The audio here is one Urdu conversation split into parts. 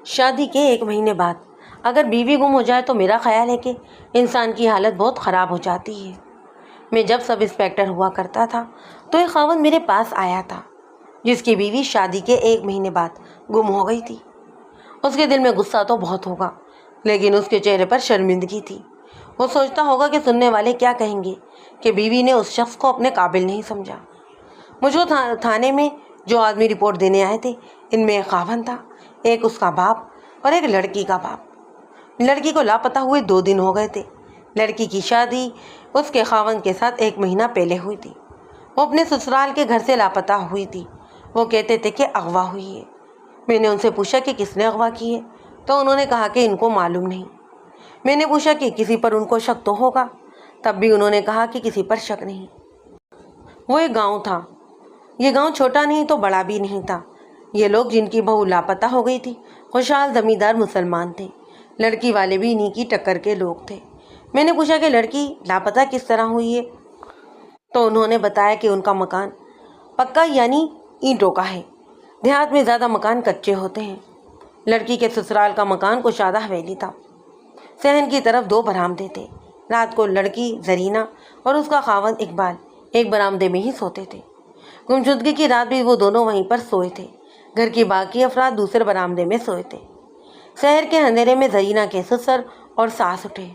شادی کے 1 مہینے بعد اگر بیوی گم ہو جائے تو میرا خیال ہے کہ انسان کی حالت بہت خراب ہو جاتی ہے۔ میں جب سب انسپیکٹر ہوا کرتا تھا تو ایک خاوند میرے پاس آیا تھا جس کی بیوی شادی کے 1 مہینے بعد گم ہو گئی تھی۔ اس کے دل میں غصہ تو بہت ہوگا، لیکن اس کے چہرے پر شرمندگی تھی۔ وہ سوچتا ہوگا کہ سننے والے کیا کہیں گے کہ بیوی نے اس شخص کو اپنے قابل نہیں سمجھا۔ مجھ کو تھانے میں جو آدمی رپورٹ دینے آئے تھے، ان میں ایک خاوند تھا، ایک اس کا باپ اور ایک لڑکی کا باپ۔ لڑکی کو لاپتہ ہوئے 2 دن ہو گئے تھے۔ لڑکی کی شادی اس کے خاوند کے ساتھ 1 مہینہ پہلے ہوئی تھی۔ وہ اپنے سسرال کے گھر سے لاپتہ ہوئی تھی۔ وہ کہتے تھے کہ اغوا ہوئی ہے۔ میں نے ان سے پوچھا کہ کس نے اغوا کی ہے تو انہوں نے کہا کہ ان کو معلوم نہیں۔ میں نے پوچھا کہ کسی پر ان کو شک تو ہوگا، تب بھی انہوں نے کہا کہ کسی پر شک نہیں۔ وہ ایک گاؤں تھا۔ یہ گاؤں چھوٹا نہیں تو بڑا بھی نہیں تھا۔ یہ لوگ جن کی بہو لاپتہ ہو گئی تھی خوشحال زمیندار مسلمان تھے۔ لڑکی والے بھی انہی کی ٹکر کے لوگ تھے۔ میں نے پوچھا کہ لڑکی لاپتہ کس طرح ہوئی ہے تو انہوں نے بتایا کہ ان کا مکان پکا یعنی اینٹوں کا ہے۔ دیہات میں زیادہ مکان کچے ہوتے ہیں۔ لڑکی کے سسرال کا مکان کشادہ حویلی تھا۔ صحن کی طرف 2 برآمدے تھے۔ رات کو لڑکی زرینہ اور اس کا خاوند اقبال ایک برآمدے میں ہی سوتے تھے۔ گمشدگی کی رات بھی وہ دونوں وہیں پر سوئے تھے۔ گھر کی باقی افراد دوسرے برآمدے میں سوئے تھے۔ شہر کے اندھیرے میں زرینہ کے سسر اور ساس اٹھے۔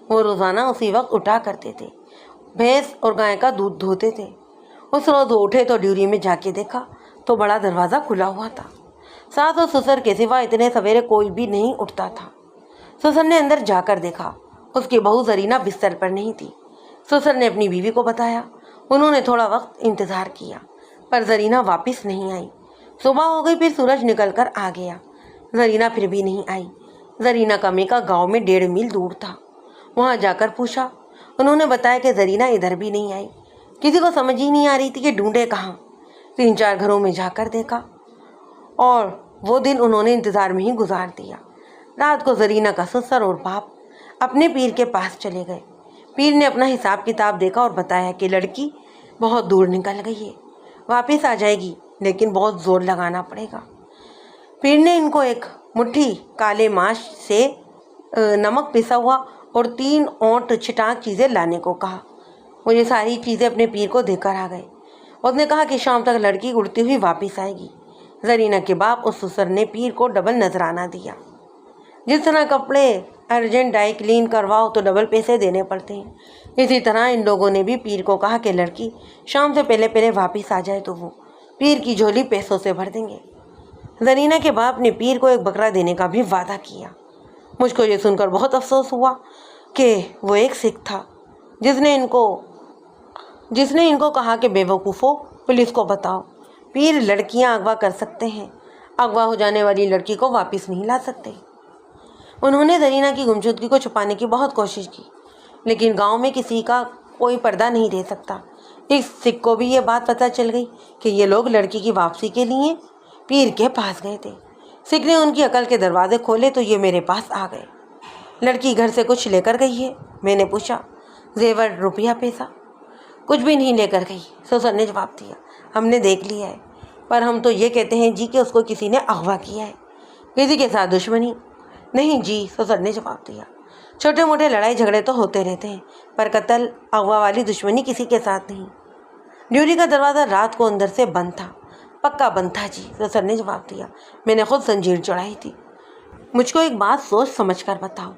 وہ روزانہ اسی وقت اٹھا کرتے تھے، بھینس اور گائے کا دودھ دھوتے تھے۔ اس روز وہ اٹھے تو ڈیوری میں جا کے دیکھا تو بڑا دروازہ کھلا ہوا تھا۔ ساس اور سسر کے سوا اتنے سویرے کوئی بھی نہیں اٹھتا تھا۔ سسر نے اندر جا کر دیکھا، اس کی بہو زرینہ بستر پر نہیں تھی۔ سسر نے اپنی بیوی کو بتایا۔ انہوں نے تھوڑا وقت انتظار کیا پر زرینہ واپس نہیں آئی۔ صبح ہو گئی، پھر سورج نکل کر آ گیا، زرینہ پھر بھی نہیں آئی۔ زرینہ کا میکا گاؤں میں 1.5 میل دور تھا۔ وہاں جا کر پوچھا، انہوں نے بتایا کہ زرینہ ادھر بھی نہیں آئی۔ کسی کو سمجھ ہی نہیں آ رہی تھی کہ ڈھونڈے کہاں۔ 3-4 گھروں میں جا کر دیکھا اور وہ دن انہوں نے انتظار میں ہی گزار دیا۔ رات کو زرینہ کا سسر اور باپ اپنے پیر کے پاس چلے گئے۔ پیر نے اپنا حساب کتاب دیکھا اور بتایا کہ لڑکی بہت دور نکل گئی ہے، واپس آ جائے گی لیکن بہت زور لگانا پڑے گا۔ پیر نے ان کو ایک مٹھی کالے ماش سے نمک پسا ہوا اور 3 اونٹ چھٹانک چیزیں لانے کو کہا۔ وہ یہ ساری چیزیں اپنے پیر کو دے کر آ گئے۔ اس نے کہا کہ شام تک لڑکی اڑتی ہوئی واپس آئے گی۔ زرینہ کے باپ اور سسر نے پیر کو ڈبل نذرانہ دیا۔ جس طرح کپڑے ارجنٹ ڈائی کلین کرواؤ تو ڈبل پیسے دینے پڑتے ہیں، اسی طرح ان لوگوں نے بھی پیر کو کہا کہ لڑکی شام سے پہلے پہلے واپس آ جائے تو وہ پیر کی جھولی پیسوں سے بھر دیں گے۔ زرینہ کے باپ نے پیر کو ایک بکرا دینے کا بھی وعدہ کیا۔ مجھ کو یہ سن کر بہت افسوس ہوا کہ وہ ایک سکھ تھا جس نے ان کو کہا کہ بے وقوفو، پولیس کو بتاؤ، پیر لڑکیاں اغوا کر سکتے ہیں، اغوا ہو جانے والی لڑکی کو واپس نہیں لا سکتے۔ انہوں نے زرینہ کی گمشدگی کو چھپانے کی بہت کوشش کی، لیکن گاؤں میں کسی کا کوئی پردہ نہیں دے سکتا۔ اس سکھ کو بھی یہ بات پتہ چل گئی کہ یہ لوگ لڑکی کی واپسی کے لیے پیر کے پاس گئے تھے۔ سکھ نے ان کی عقل کے دروازے کھولے تو یہ میرے پاس آ گئے۔ لڑکی گھر سے کچھ لے کر گئی ہے؟ میں نے پوچھا۔ زیور، روپیہ، پیسہ؟ کچھ بھی نہیں لے کر گئی، سسر نے جواب دیا۔ ہم نے دیکھ لیا ہے، پر ہم تو یہ کہتے ہیں جی کہ اس کو کسی نے اغوا کیا ہے۔ کسی کے ساتھ دشمنی؟ نہیں جی، سسر نے جواب دیا۔ چھوٹے موٹے لڑائی جھگڑے تو ہوتے رہتے ہیں، پر قتل اغوا والی دشمنی کسی کے ساتھ نہیں۔ ڈیوری کا دروازہ رات کو اندر سے بند تھا؟ پکا بند تھا جی، سسر نے جواب دیا۔ میں نے خود زنجیر چڑھائی تھی۔ مجھ کو ایک بات سوچ سمجھ کر بتاؤ۔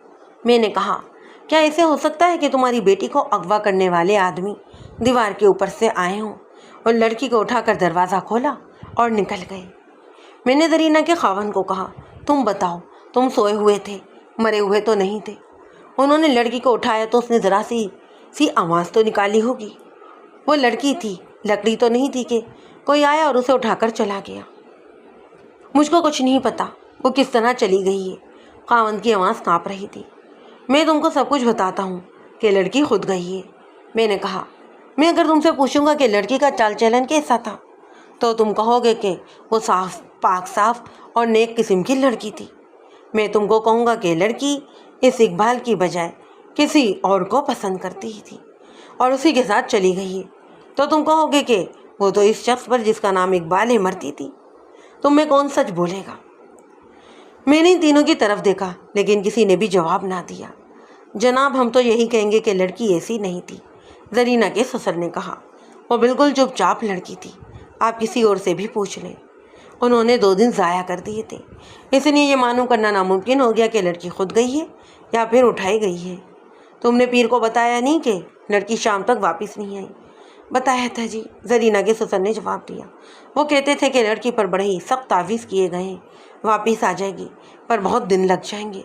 میں نے کہا، کیا ایسے ہو سکتا ہے کہ تمہاری بیٹی کو اغوا کرنے والے آدمی دیوار کے اوپر سے آئے ہوں اور لڑکی کو اٹھا کر دروازہ کھولا اور نکل گئے؟ میں نے زرینہ کے خاوند کو کہا، تم بتاؤ، تم سوئے ہوئے تھے، مرے ہوئے تو نہیں تھے؟ انہوں نے لڑکی کو اٹھایا تو اس نے ذرا سی آواز تو نکالی ہوگی۔ وہ لڑکی تھی، لکڑی تو نہیں تھی کہ کوئی آیا اور اسے اٹھا کر چلا گیا۔ مجھ کو کچھ نہیں پتا وہ کس طرح چلی گئی ہے۔ خاوند کی آواز کانپ رہی تھی۔ میں تم کو سب کچھ بتاتا ہوں کہ لڑکی خود گئی ہے۔ میں نے کہا، میں اگر تم سے پوچھوں گا کہ لڑکی کا چال چلن کیسا تھا تو تم کہو گے کہ وہ پاک صاف اور نیک قسم کی لڑکی تھی۔ میں تم کو کہوں گا کہ لڑکی اس اقبال کی بجائے کسی اور کو پسند کرتی ہی تھی اور اسی کے ساتھ چلی گئی ہے، تو تم کہو گے کہ وہ تو اس شخص پر جس کا نام اقبال ہے مرتی تھی۔ تم میں کون سچ بولے گا؟ میں نے ان تینوں کی طرف دیکھا لیکن کسی نے بھی جواب نہ دیا۔ جناب ہم تو یہی کہیں گے کہ لڑکی ایسی نہیں تھی، زرینہ کے سسر نے کہا۔ وہ بالکل چپ چاپ لڑکی تھی، آپ کسی اور سے بھی پوچھ لیں۔ انہوں نے 2 دن ضائع کر دیے تھے، اس لیے یہ معلوم کرنا ناممکن ہو گیا کہ لڑکی خود گئی ہے یا پھر اٹھائی گئی ہے۔ تم نے پیر کو بتایا نہیں کہ لڑکی شام تک واپس نہیں آئی؟ بتایا تھا جی، زرینہ کے سسر نے جواب دیا۔ وہ کہتے تھے کہ لڑکی پر بڑے ہی سخت تعویذ کیے گئے ہیں، واپس آ جائے گی پر بہت دن لگ جائیں گے۔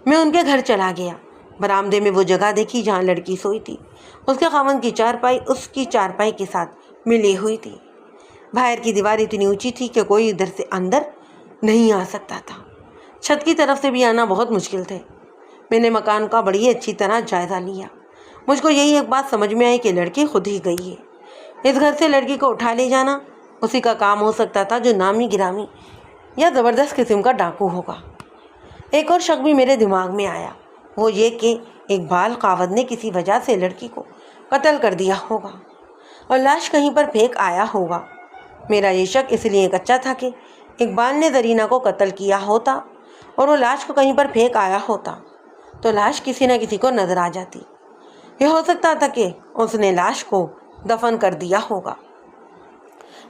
میں ان کے گھر چلا گیا۔ برآمدے میں وہ جگہ دیکھی جہاں لڑکی سوئی تھی۔ اس کے خاوند کی چارپائی اس کی چارپائی کے ساتھ ملی ہوئی تھی۔ باہر کی دیوار اتنی اونچی تھی کہ کوئی ادھر سے اندر نہیں آ سکتا تھا، چھت کی طرف سے بھی آنا بہت مشکل تھے۔ میں نے مکان کا بڑی اچھی طرح جائزہ لیا۔ مجھ کو یہی ایک بات سمجھ میں آئی کہ لڑکی خود ہی گئی ہے۔ اس گھر سے لڑکی کو اٹھا لے جانا اسی کا کام ہو سکتا تھا جو نامی گرامی یا زبردست قسم کا ڈاکو ہوگا۔ ایک اور شک بھی میرے دماغ میں آیا، وہ یہ کہ اقبال خاوند نے کسی وجہ سے لڑکی کو قتل کر دیا ہوگا اور لاش کہیں پر پھینک آیا ہوگا۔ میرا یہ شک اس لیے کچا تھا کہ اقبال نے زرینہ کو قتل کیا ہوتا اور وہ لاش کو کہیں پر پھینک آیا ہوتا تو لاش کسی نہ کسی کو نظر آ جاتی۔ یہ ہو سکتا تھا کہ اس نے لاش کو دفن کر دیا ہوگا۔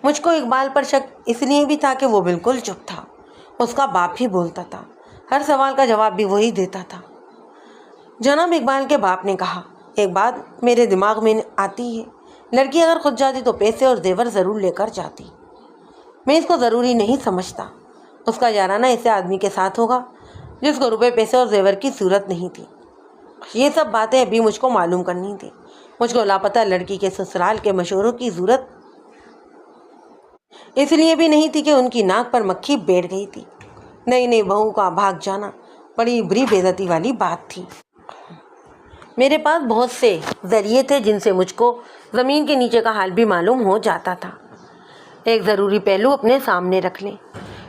مجھ کو اقبال پر شک اس لیے بھی تھا کہ وہ بالکل چپ تھا، اس کا باپ ہی بولتا تھا، ہر سوال کا جواب بھی وہی دیتا تھا۔ جناب اقبال کے باپ نے کہا، ایک بات میرے دماغ میں آتی ہے، لڑکی اگر خود جاتی تو پیسے اور زیور ضرور لے کر جاتی۔ میں اس کو ضروری نہیں سمجھتا، اس کا یارانہ ایسے آدمی کے ساتھ ہوگا جس کو روپے پیسے اور زیور کی ضرورت نہیں تھی۔ یہ سب باتیں ابھی مجھ کو معلوم کرنی تھی۔ مجھ کو لاپتہ لڑکی کے سسرال کے مشوروں کی ضرورت اس لیے بھی نہیں تھی کہ ان کی ناک پر مکھی بیٹھ گئی تھی۔ نئی بہو کا بھاگ جانا بڑی بری بے عزتی والی بات تھی۔ میرے پاس بہت سے ذریعے تھے جن سے مجھ کو زمین کے نیچے کا حال بھی معلوم ہو جاتا تھا۔ ایک ضروری پہلو اپنے سامنے رکھ لیں،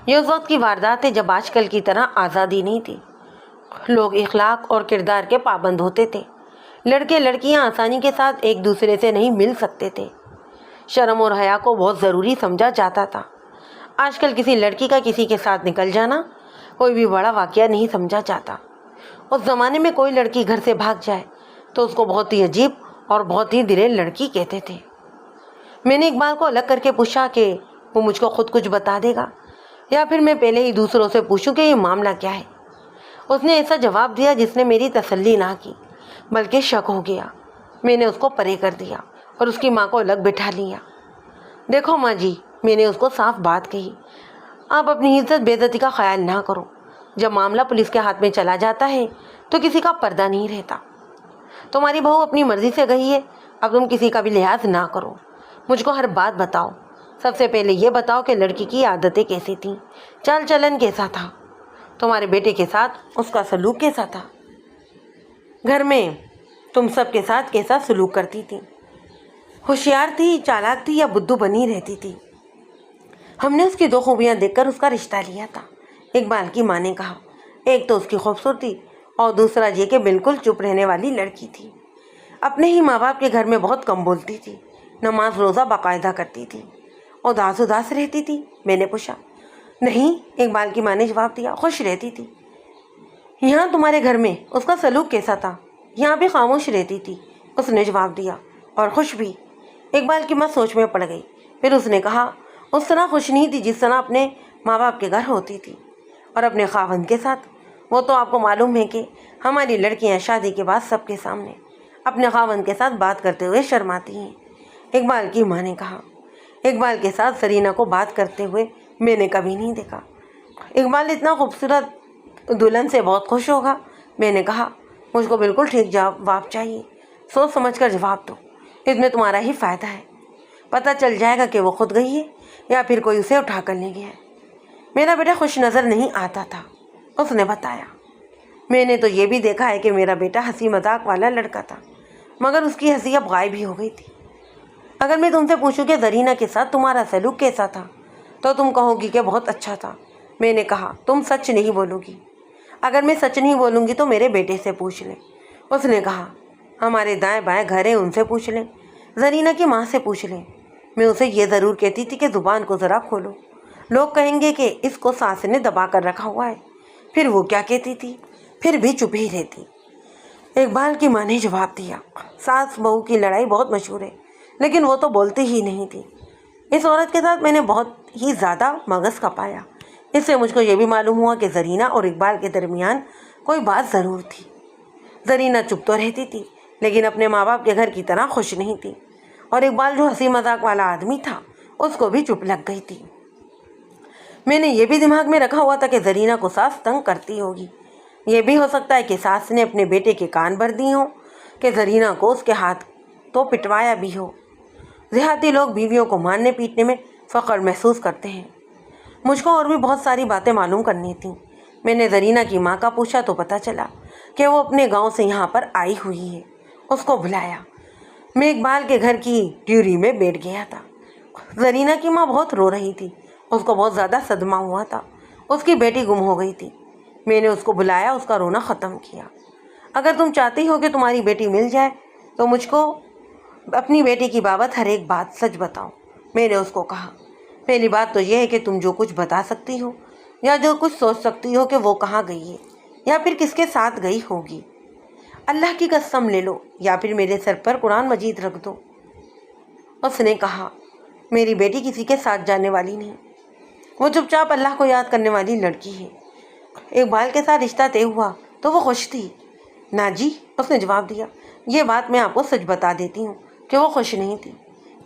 یہ اس وقت کی واردات ہے جب آج کل کی طرح آزادی نہیں تھی۔ لوگ اخلاق اور کردار کے پابند ہوتے تھے۔ لڑکے لڑکیاں آسانی کے ساتھ ایک دوسرے سے نہیں مل سکتے تھے۔ شرم اور حیا کو بہت ضروری سمجھا جاتا تھا۔ آج کل کسی لڑکی کا کسی کے ساتھ نکل جانا کوئی بھی بڑا واقعہ نہیں سمجھا جاتا۔ اس زمانے میں کوئی لڑکی گھر سے بھاگ جائے تو اس کو بہت ہی عجیب اور بہت ہی دلیر لڑکی کہتے تھے۔ میں نے اقبال کو الگ کر کے پوچھا کہ وہ مجھ کو خود کچھ بتا دے گا یا پھر میں پہلے ہی دوسروں سے پوچھوں کہ یہ معاملہ کیا ہے۔ اس نے ایسا جواب دیا جس نے میری تسلی نہ کی بلکہ شک ہو گیا۔ میں نے اس کو پرے کر دیا اور اس کی ماں کو الگ بٹھا لیا۔ دیکھو ماں جی، میں نے اس کو صاف بات کہی، آپ اپنی عزت بے عزتی کا خیال نہ کرو۔ جب معاملہ پولیس کے ہاتھ میں چلا جاتا ہے تو کسی کا پردہ نہیں رہتا۔ تمہاری بہو اپنی مرضی سے گئی ہے، اب تم کسی کا بھی لحاظ نہ کرو۔ مجھ کو ہر بات بتاؤ۔ سب سے پہلے یہ بتاؤ کہ لڑکی کی عادتیں کیسی تھیں، چال چلن کیسا تھا، تمہارے بیٹے کے ساتھ اس کا سلوک کیسا تھا، گھر میں تم سب کے ساتھ کیسا سلوک کرتی تھی، ہوشیار تھی، چالاک تھی یا بدھو بنی رہتی تھی۔ ہم نے اس کی 2 خوبیاں دیکھ کر اس کا رشتہ لیا تھا، اقبال کی ماں نے کہا۔ ایک تو اس کی خوبصورتی اور دوسرا یہ کہ بالکل چپ رہنے والی لڑکی تھی۔ اپنے ہی ماں باپ کے گھر میں بہت کم بولتی تھی، نماز روزہ باقاعدہ کرتی تھی، اداس رہتی تھی۔ میں نے پوچھا۔ نہیں، اقبال کی ماں نے جواب دیا، خوش رہتی تھی۔ یہاں تمہارے گھر میں اس کا سلوک کیسا تھا؟ یہاں بھی خاموش رہتی تھی، اس نے جواب دیا، اور خوش بھی۔ اقبال کی ماں سوچ میں پڑ گئی، پھر اس نے کہا، اس طرح خوش نہیں تھی جس طرح اپنے ماں باپ کے گھر ہوتی تھی اور اپنے خاوند کے ساتھ۔ وہ تو آپ کو معلوم ہے کہ ہماری لڑکیاں شادی کے بعد سب کے سامنے اپنے خاوند کے ساتھ بات کرتے ہوئے شرماتی ہیں، اقبال کی ماں نے کہا۔ اقبال کے ساتھ زرینہ کو بات کرتے ہوئے میں نے کبھی نہیں دیکھا۔ اقبال اتنا خوبصورت دلہن سے بہت خوش ہوگا، میں نے کہا۔ مجھ کو بالکل ٹھیک جواب چاہیے، سوچ سمجھ کر جواب دو، اس میں تمہارا ہی فائدہ ہے۔ پتہ چل جائے گا کہ وہ خود گئی ہے یا پھر کوئی اسے اٹھا کر لے گیا ہے۔ میرا بیٹا خوش نظر نہیں آتا تھا، اس نے بتایا۔ میں نے تو یہ بھی دیکھا ہے کہ میرا بیٹا ہنسی مذاق والا لڑکا تھا، مگر اس کی ہنسی اب غائب ہی ہو گئی تھی۔ اگر میں تم سے پوچھوں کہ زرینہ کے ساتھ تمہارا سلوک کیسا تھا تو تم کہو گی کہ بہت اچھا تھا۔ میں نے کہا، تم سچ نہیں بولو گی۔ اگر میں سچ نہیں بولوں گی تو میرے بیٹے سے پوچھ لیں۔ اس نے کہا، ہمارے دائیں بائیں گھر ہیں، ان سے پوچھ لیں، زرینہ کی ماں سے پوچھ لیں۔ میں اسے یہ ضرور کہتی تھی کہ زبان کو ذرا کھولو، لوگ کہیں گے کہ اس کو ساس نے دبا کر رکھا ہوا ہے۔ پھر وہ کیا کہتی تھی؟ پھر بھی چپ ہی رہتی۔ اقبال کی ماں نے جواب دیا، ساس بہو کی لڑائی بہت مشہور ہے، لیکن وہ تو بولتی ہی نہیں تھی۔ اس عورت کے ساتھ میں نے بہت ہی زیادہ مغز کھپایا۔ اس سے مجھ کو یہ بھی معلوم ہوا کہ زرینہ اور اقبال کے درمیان کوئی بات ضرور تھی۔ زرینہ چپ تو رہتی تھی، لیکن اپنے ماں باپ کے گھر کی طرح خوش نہیں تھی، اور اقبال جو ہنسی مذاق والا آدمی تھا اس کو بھی چپ لگ گئی تھی۔ میں نے یہ بھی دماغ میں رکھا ہوا تھا کہ زرینہ کو ساس تنگ کرتی ہوگی۔ یہ بھی ہو سکتا ہے کہ ساس نے اپنے بیٹے کے کان بھر دی ہوں کہ زرینہ کو اس کے ہاتھ تو پٹوایا بھی ہو۔ دیہاتی لوگ بیویوں کو مارنے پیٹنے میں فخر محسوس کرتے ہیں۔ مجھ کو اور بھی بہت ساری باتیں معلوم کرنی تھیں۔ میں نے زرینہ کی ماں کا پوچھا تو پتہ چلا کہ وہ اپنے گاؤں سے یہاں پر آئی ہوئی ہے۔ اس کو بلایا۔ میں اقبال کے گھر کی ڈیوری میں بیٹھ گیا تھا۔ زرینہ کی ماں بہت رو رہی تھی۔ اس کو بہت زیادہ صدمہ ہوا تھا۔ اس کی بیٹی گم ہو گئی تھی۔ میں نے اس کو بلایا، اس کا رونا ختم کیا۔ اگر تم چاہتی ہو کہ تمہاری بیٹی مل جائے تو مجھ کو اپنی بیٹی کی بابت ہر ایک بات سچ بتاؤ، میں نے اس کو کہا۔ پہلی بات تو یہ ہے کہ تم جو کچھ بتا سکتی ہو یا جو کچھ سوچ سکتی ہو کہ وہ کہاں گئی ہے یا پھر کس کے ساتھ گئی ہوگی، اللہ کی قسم لے لو یا پھر میرے سر پر قرآن مجید رکھ دو۔ اس نے کہا، میری بیٹی کسی کے ساتھ جانے والی نہیں، وہ چپ چاپ اللہ کو یاد کرنے والی لڑکی ہے۔ اقبال کے ساتھ رشتہ طے ہوا تو وہ خوش تھی۔ نا جی، اس نے جواب دیا، یہ بات میں آپ کو سچ بتا دیتی ہوں کہ وہ خوش نہیں تھی۔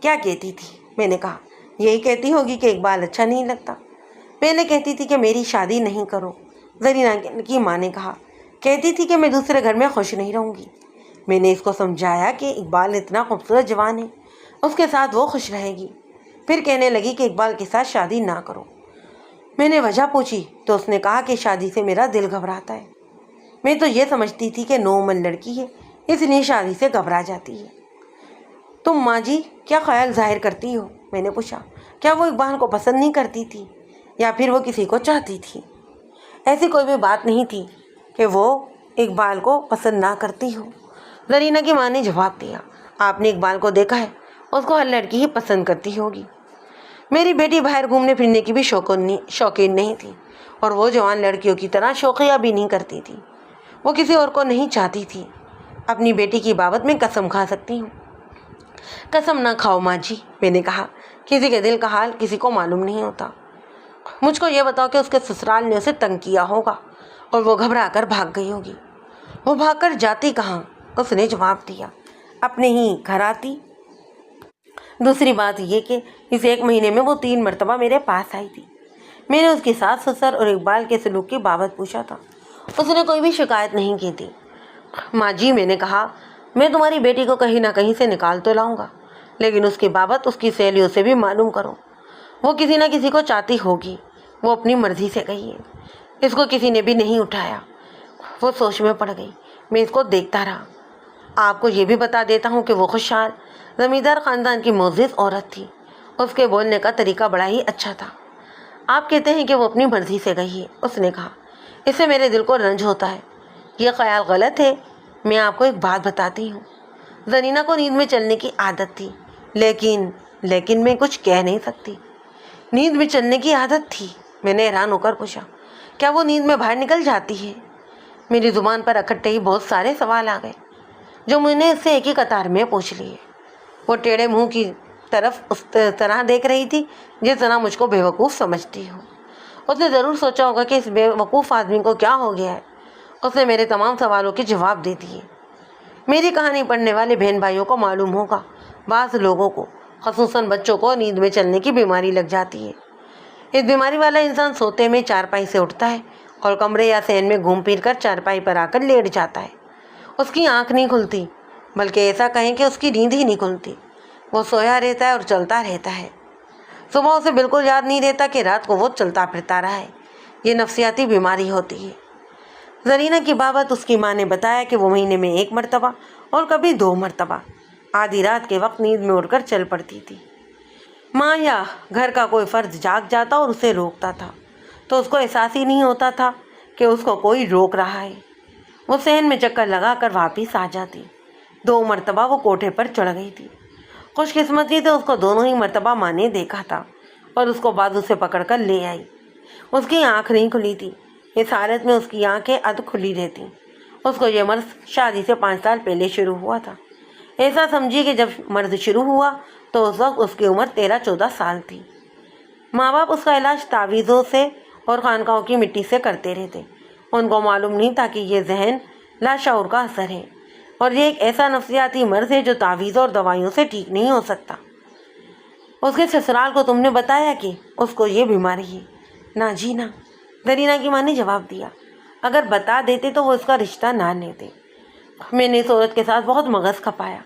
کیا کہتی تھی؟ میں نے کہا، یہی کہتی ہوگی کہ اقبال اچھا نہیں لگتا۔ پہلے کہتی تھی کہ میری شادی نہیں کرو۔ زرینہ کی ماں نے کہا، کہتی تھی کہ میں دوسرے گھر میں خوش نہیں رہوں گی۔ میں نے اس کو سمجھایا کہ اقبال اتنا خوبصورت جوان ہے، اس کے ساتھ وہ خوش رہے گی۔ پھر کہنے لگی کہ اقبال کے ساتھ شادی نہ کرو۔ میں نے وجہ پوچھی تو اس نے کہا کہ شادی سے میرا دل گھبراتا ہے۔ میں تو یہ سمجھتی تھی کہ نوعمر لڑکی ہے، اس لیے شادی سے گھبرا جاتی ہے۔ تم ماں جی کیا خیال ظاہر کرتی ہو؟ میں نے پوچھا۔ کیا وہ اقبال کو پسند نہیں کرتی تھی یا پھر وہ کسی کو چاہتی تھی؟ ایسی کوئی بھی بات نہیں تھی کہ وہ اقبال کو پسند نہ کرتی ہو۔ زرینہ کی ماں نے جواب دیا، آپ نے اقبال کو دیکھا ہے، اس کو ہر لڑکی ہی پسند کرتی ہوگی۔ میری بیٹی باہر گھومنے پھرنے کی بھی شوقین نہیں تھی، اور وہ جوان لڑکیوں کی طرح شوخیاں بھی نہیں کرتی تھی۔ وہ کسی اور کو نہیں چاہتی تھی۔ اپنی بیٹی کی بابت میں قسم کھا سکتی ہوں۔ قسم نہ کھاؤ ماں جی، میں نے کہا، کسی کے دل کا حال کسی کو معلوم نہیں ہوتا۔ مجھ کو یہ بتاؤ کہ اس کے سسرال نے اسے تنگ کیا ہوگا اور وہ گھبرا کر بھاگ گئی ہوگی۔ وہ بھاگ کر جاتی کہاں؟ اس نے جواب دیا، اپنے ہی گھر آتی۔ دوسری بات یہ کہ اس 1 مہینے میں وہ 3 مرتبہ میرے پاس آئی تھی۔ میں نے اس کی ساس سسر اور اقبال کے سلوک کی بابت پوچھا تھا۔ اس نے کوئی بھی شکایت نہیں کی تھی۔ ماں جی، میں نے کہا، میں تمہاری بیٹی کو کہیں نہ کہیں سے نکال تو لاؤں گا، لیکن اس کی بابت اس کی سہیلیوں سے بھی معلوم کرو۔ وہ کسی نہ کسی کو چاہتی ہوگی۔ وہ اپنی مرضی سے گئی ہے، اس کو کسی نے بھی نہیں اٹھایا۔ وہ سوچ میں پڑ گئی۔ میں اس کو دیکھتا رہا۔ آپ کو یہ بھی بتا دیتا ہوں کہ وہ خوشحال زمیندار خاندان کی معزز عورت تھی۔ اس کے بولنے کا طریقہ بڑا ہی اچھا تھا۔ آپ کہتے ہیں کہ وہ اپنی مرضی سے گئی ہے، اس نے کہا، اس سے میرے دل کو رنج ہوتا ہے۔ یہ خیال غلط ہے۔ میں آپ کو ایک بات بتاتی ہوں۔ زرینہ کو نیند میں چلنے کی عادت تھی، لیکن میں کچھ کہہ نہیں سکتی۔ نیند میں چلنے کی عادت تھی؟ میں نے حیران ہو کر پوچھا، کیا وہ نیند میں باہر نکل جاتی ہے؟ میری زبان پر اکٹھے ہی بہت سارے سوال آ گئے جو میں نے اس سے ایک ہی قطار میں پوچھ لیے۔ وہ ٹیڑھے منہ کی طرف اس طرح دیکھ رہی تھی جس طرح مجھ کو بیوقوف سمجھتی ہو۔ اس نے ضرور سوچا ہوگا کہ اس بیوقوف آدمی کو کیا ہو گیا ہے۔ اس نے میرے تمام سوالوں کے جواب دے دیے۔ میری کہانی پڑھنے والے بہن بھائیوں کو معلوم ہوگا، بعض لوگوں کو، خصوصاً بچوں کو، نیند میں چلنے کی بیماری لگ جاتی ہے۔ اس بیماری والا انسان سوتے میں چارپائی سے اٹھتا ہے اور کمرے یا صحن میں گھوم پھر کر چارپائی پر آ کر لیٹ جاتا ہے۔ اس کی آنکھ نہیں کھلتی، بلکہ ایسا کہیں کہ اس کی نیند ہی نہیں کھلتی۔ وہ سویا رہتا ہے اور چلتا رہتا ہے۔ صبح اسے بالکل یاد نہیں رہتا کہ رات کو وہ چلتا پھرتا رہا ہے۔ یہ نفسیاتی بیماری ہوتی ہے۔ زرینہ کی بابت اس کی ماں نے بتایا کہ وہ مہینے میں 1 مرتبہ اور کبھی 2 مرتبہ آدھی رات کے وقت نیند میں اٹھ کر چل پڑتی تھی۔ ماں یا گھر کا کوئی فرد جاگ جاتا اور اسے روکتا تھا تو اس کو احساس ہی نہیں ہوتا تھا کہ اس کو کوئی روک رہا ہے۔ وہ صحن میں چکر لگا کر واپس آ جاتی۔ 2 مرتبہ وہ کوٹھے پر چڑھ گئی تھی۔ خوش قسمتی سے اس کو دونوں ہی مرتبہ ماں نے دیکھا تھا اور اس کو بازو سے پکڑ کر لے آئی۔ اس کی آنکھ نہیں کھلی تھی۔ اس حالت میں اس کی آنکھیں ادھ کھلی رہتی۔ اس کو یہ مرض شادی سے 5 سال پہلے شروع ہوا تھا۔ ایسا سمجھی کہ جب مرض شروع ہوا تو اس وقت اس کی عمر 13-14 سال تھی۔ ماں باپ اس کا علاج تعویذوں سے اور خانقاہوں کی مٹی سے کرتے رہتے۔ ان کو معلوم نہیں تھا کہ یہ ذہن لاشعور کا اثر ہے اور یہ ایک ایسا نفسیاتی مرض ہے جو تعویذوں اور دوائیوں سے ٹھیک نہیں ہو سکتا۔ اس کے سسرال کو تم نے بتایا کہ اس کو یہ بیماری ہے؟ نہ جی نہ، زرینہ کی ماں نے جواب دیا۔ اگر بتا دیتے تو وہ اس کا رشتہ نہ لیتے۔ میں نے اس عورت کے ساتھ بہت مغز کھپایا۔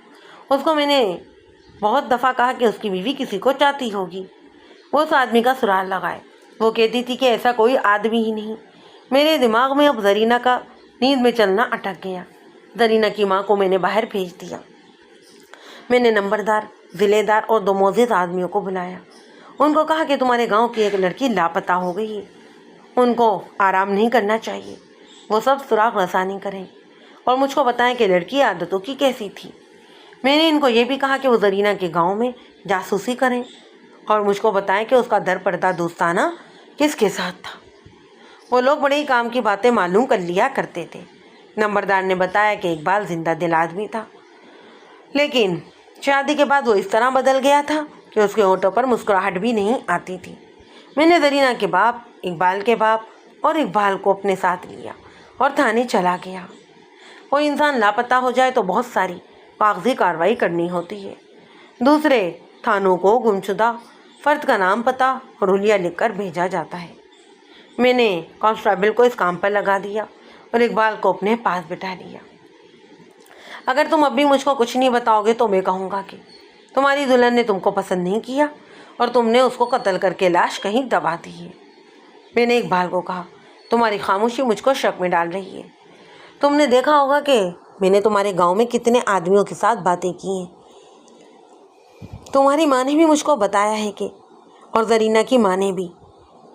اس کو میں نے بہت دفعہ کہا کہ اس کی بیوی کسی کو چاہتی ہوگی، وہ اس آدمی کا سراغ لگائے۔ وہ کہتی تھی کہ ایسا کوئی آدمی ہی نہیں۔ میرے دماغ میں اب زرینہ کا نیند میں چلنا اٹک گیا۔ زرینہ کی ماں کو میں نے باہر بھیج دیا۔ میں نے نمبردار، ضلع دار اور 2 معزز آدمیوں کو بلایا۔ ان کو کہا کہ تمہارے گاؤں کی ایک لڑکی لاپتہ ہو گئی ہے، ان کو آرام نہیں کرنا چاہیے۔ وہ سب سراغ رسانی کریں اور مجھ کو بتائیں کہ لڑکی عادتوں کی کیسی تھی۔ میں نے ان کو یہ بھی کہا کہ وہ زرینہ کے گاؤں میں جاسوسی کریں اور مجھ کو بتائیں کہ اس کا در پردہ دوستانہ کس کے ساتھ تھا۔ وہ لوگ بڑے ہی کام کی باتیں معلوم کر لیا کرتے تھے۔ نمبردار نے بتایا کہ اقبال زندہ دل آدمی تھا، لیکن شادی کے بعد وہ اس طرح بدل گیا تھا کہ اس کے ہونٹوں پر مسکراہٹ بھی نہیں آتی تھی۔ میں نے زرینہ کے باپ، اقبال کے باپ اور اقبال کو اپنے ساتھ لیا اور تھانے چلا گیا۔ کوئی انسان لاپتہ ہو جائے تو بہت ساری کاغذی کارروائی کرنی ہوتی ہے۔ دوسرے تھانوں کو گمشدہ فرد کا نام، پتہ اور حلیہ لکھ کر بھیجا جاتا ہے۔ میں نے کانسٹیبل کو اس کام پر لگا دیا اور اقبال کو اپنے پاس بٹھا لیا۔ اگر تم اب بھی مجھ کو کچھ نہیں بتاؤ گے تو میں کہوں گا کہ تمہاری دلہن نے تم کو پسند نہیں کیا اور تم نے اس کو قتل کر کے لاش کہیں دبا دی ہے۔ میں نے اقبال کو کہا، تمہاری خاموشی مجھ کو شک میں ڈال رہی ہے۔ تم نے دیکھا ہوگا کہ میں نے تمہارے گاؤں میں کتنے آدمیوں کے ساتھ باتیں کی ہیں۔ تمہاری ماں نے بھی مجھ کو بتایا ہے کہ، اور زرینہ کی ماں نے بھی۔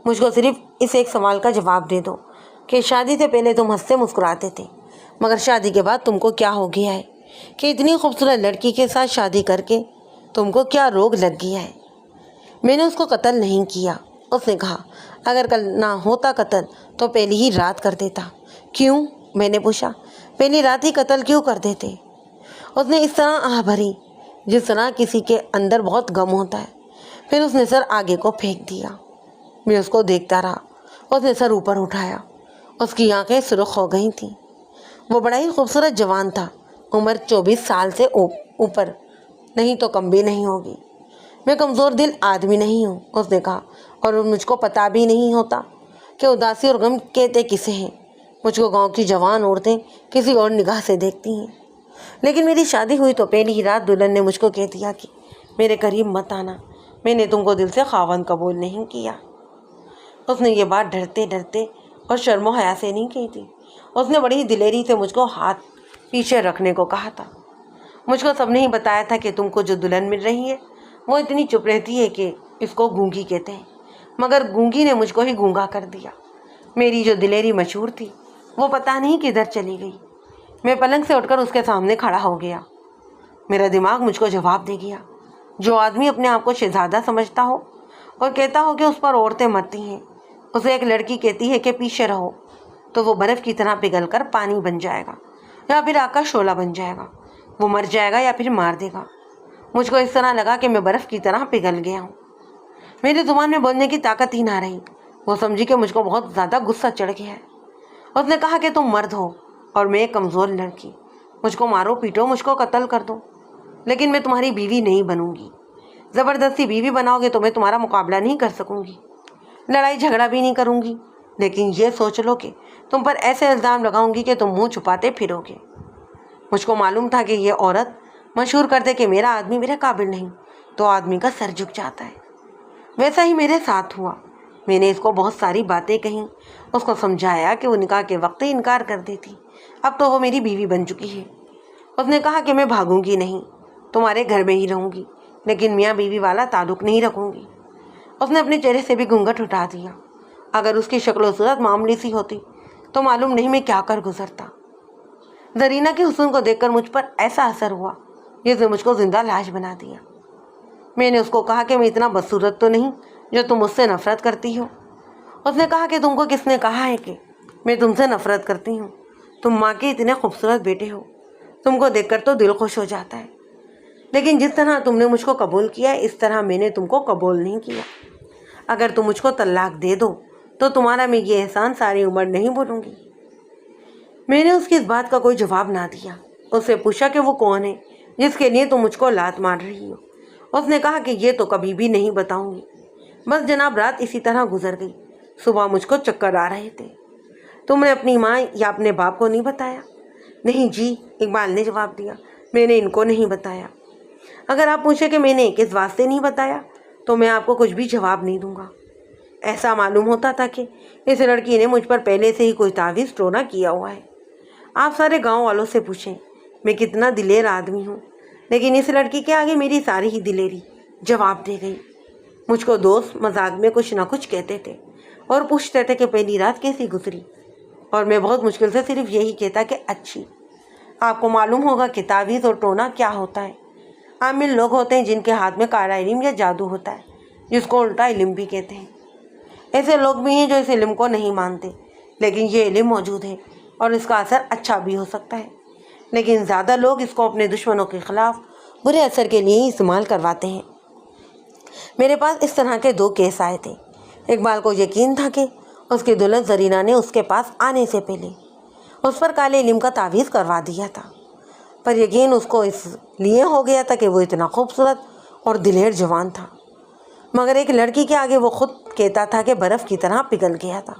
مجھ کو صرف اس ایک سوال کا جواب دے دو کہ شادی سے پہلے تم ہنستے مسکراتے تھے، مگر شادی کے بعد تم کو کیا ہو گیا ہے کہ اتنی خوبصورت لڑکی کے ساتھ شادی کر کے تم کو کیا روگ لگ گیا ہے؟ میں نے اس کو قتل نہیں کیا، اس نے کہا۔ اگر کل نہ ہوتا قتل تو پہلی ہی رات کر دیتا۔ کیوں؟ میں نے پوچھا۔ پہلی رات ہی قتل کیوں کر دیتے؟ اس نے اس طرح آہ بھری جس طرح کسی کے اندر بہت غم ہوتا ہے۔ پھر اس نے سر آگے کو پھینک دیا۔ میں اس کو دیکھتا رہا۔ اس نے سر اوپر اٹھایا۔ اس کی آنکھیں سرخ ہو گئی تھیں۔ وہ بڑا ہی خوبصورت جوان تھا، عمر 24 سال سے اوپر نہیں تو کم بھی نہیں ہوگی۔ میں کمزور دل آدمی نہیں ہوں، اس نے کہا، اور مجھ کو پتہ بھی نہیں ہوتا کہ اداسی اور غم کہتے کسے ہیں۔ مجھ کو گاؤں کی جوان عورتیں کسی اور نگاہ سے دیکھتی ہیں، لیکن میری شادی ہوئی تو پہلی ہی رات دلہن نے مجھ کو کہہ دیا کہ میرے قریب مت آنا، میں نے تم کو دل سے خاوند قبول نہیں کیا۔ اس نے یہ بات ڈرتے ڈرتے اور شرم و حیا سے نہیں کہی تھی۔ اس نے بڑی دلیری سے مجھ کو ہاتھ پیچھے رکھنے کو کہا تھا۔ مجھ کو سب نے ہی بتایا تھا کہ تم کو جو دلہن مل رہی ہے وہ اتنی چپ رہتی ہے کہ اس کو گونگی کہتے ہیں، مگر گونگی نے مجھ کو ہی گونگا کر دیا۔ میری جو دلیری مشہور تھی وہ پتہ نہیں کدھر چلی گئی۔ میں پلنگ سے اٹھ کر اس کے سامنے کھڑا ہو گیا۔ میرا دماغ مجھ کو جواب دے گیا، جو آدمی اپنے آپ کو شہزادہ سمجھتا ہو اور کہتا ہو کہ اس پر عورتیں مرتی ہیں، اسے ایک لڑکی کہتی ہے کہ پیچھے رہو، تو وہ برف کی طرح پگھل کر پانی بن جائے گا یا پھر آگ کا شعلہ بن جائے گا، وہ مر جائے گا یا پھر مار دے گا۔ مجھ کو اس طرح لگا کہ میں برف کی طرح پگھل گیا ہوں۔ میری زبان میں بولنے کی طاقت ہی نہ رہی۔ وہ سمجھی کہ مجھ کو بہت زیادہ غصہ چڑھ گیا ہے۔ اس نے کہا کہ تم مرد ہو اور میں ایک کمزور لڑکی، مجھ کو مارو پیٹو، مجھ کو قتل کر دو، لیکن میں تمہاری بیوی نہیں بنوں گی۔ زبردستی بیوی بناؤ گے تو میں تمہارا مقابلہ نہیں کر سکوں گی، لڑائی جھگڑا بھی نہیں کروں گی، لیکن یہ سوچ لو کہ تم پر ایسے الزام لگاؤں گی کہ تم منہ چھپاتے پھرو گے۔ مجھ کو معلوم تھا کہ یہ عورت مشہور کر دے کہ میرا آدمی میرے قابل نہیں تو آدمی کا سر جھک جاتا ہے۔ ویسا ہی میرے ساتھ ہوا۔ میں نے اس کو بہت ساری باتیں کہیں، اس کو سمجھایا کہ وہ نکاح کے وقت ہی انکار کر دیتی، اب تو وہ میری بیوی بن چکی ہے۔ اس نے کہا کہ میں بھاگوں گی نہیں، تمہارے گھر میں ہی رہوں گی، لیکن میاں بیوی والا تعلق نہیں رکھوں گی۔ اس نے اپنے چہرے سے بھی گھونگھٹ اٹھا دیا۔ اگر اس کی شکل و صورت معمولی سی ہوتی تو معلوم نہیں میں کیا کر گزرتا۔ زرینہ کے حسن کو دیکھ کر مجھ پر ایسا اثر ہوا جس نے مجھ کو زندہ لاش بنا دیا۔ میں نے اس کو کہا کہ میں اتنا بدصورت تو نہیں جو تم مجھ سے نفرت کرتی ہو۔ اس نے کہا کہ تم کو کس نے کہا ہے کہ میں تم سے نفرت کرتی ہوں؟ تم ماں کے اتنے خوبصورت بیٹے ہو، تم کو دیکھ کر تو دل خوش ہو جاتا ہے، لیکن جس طرح تم نے مجھ کو قبول کیا اس طرح میں نے تم کو قبول نہیں کیا۔ اگر تم مجھ کو طلاق دے دو تو تمہارا میں یہ احسان ساری عمر نہیں بھولوں گی۔ میں نے اس کی اس بات کا کوئی جواب نہ دیا۔ اس سے پوچھا کہ وہ کون ہے جس کے لیے تم مجھ کو لات مار رہی ہو۔ اس نے کہا کہ یہ تو کبھی بھی نہیں بتاؤں گی۔ بس جناب رات اسی طرح گزر گئی۔ صبح مجھ کو چکر آ رہے تھے۔ تم نے اپنی ماں یا اپنے باپ کو نہیں بتایا؟ نہیں جی، اقبال نے جواب دیا، میں نے ان کو نہیں بتایا۔ اگر آپ پوچھیں کہ میں نے کس واسطے نہیں بتایا تو میں آپ کو کچھ بھی جواب نہیں دوں گا۔ ایسا معلوم ہوتا تھا کہ اس لڑکی نے مجھ پر پہلے سے ہی کوئی تعویذ ٹونا کیا ہوا ہے۔ آپ سارے گاؤں والوں سے پوچھیں میں کتنا دلیر آدمی ہوں، لیکن اس لڑکی کے آگے میری ساری ہی دلیری جواب دے گئی۔ مجھ کو دوست مذاق میں کچھ نہ کچھ کہتے تھے اور پوچھتے تھے کہ پہلی رات کیسی گزری، اور میں بہت مشکل سے صرف یہی کہتا کہ اچھی۔ آپ کو معلوم ہوگا کہ تعویذ اور ٹونا کیا ہوتا ہے۔ عامل لوگ ہوتے ہیں جن کے ہاتھ میں کالا علم یا جادو ہوتا ہے، جس کو الٹا علم بھی کہتے ہیں۔ ایسے لوگ بھی ہیں جو اس علم کو نہیں مانتے، لیکن یہ علم موجود ہے اور اس کا اثر اچھا بھی ہو سکتا ہے، لیکن زیادہ لوگ اس کو اپنے دشمنوں کے خلاف برے اثر کے لیے ہی استعمال کرواتے ہیں۔ میرے پاس اس طرح کے 2 کیس آئے تھے۔ اقبال کو یقین تھا کہ اس کی دلہن زرینہ نے اس کے پاس آنے سے پہلے اس پر کالے علم کا تعویذ کروا دیا تھا، پر یقین اس کو اس لیے ہو گیا تھا کہ وہ اتنا خوبصورت اور دلیر جوان تھا، مگر ایک لڑکی کے آگے وہ خود کہتا تھا کہ برف کی طرح پگھل گیا تھا۔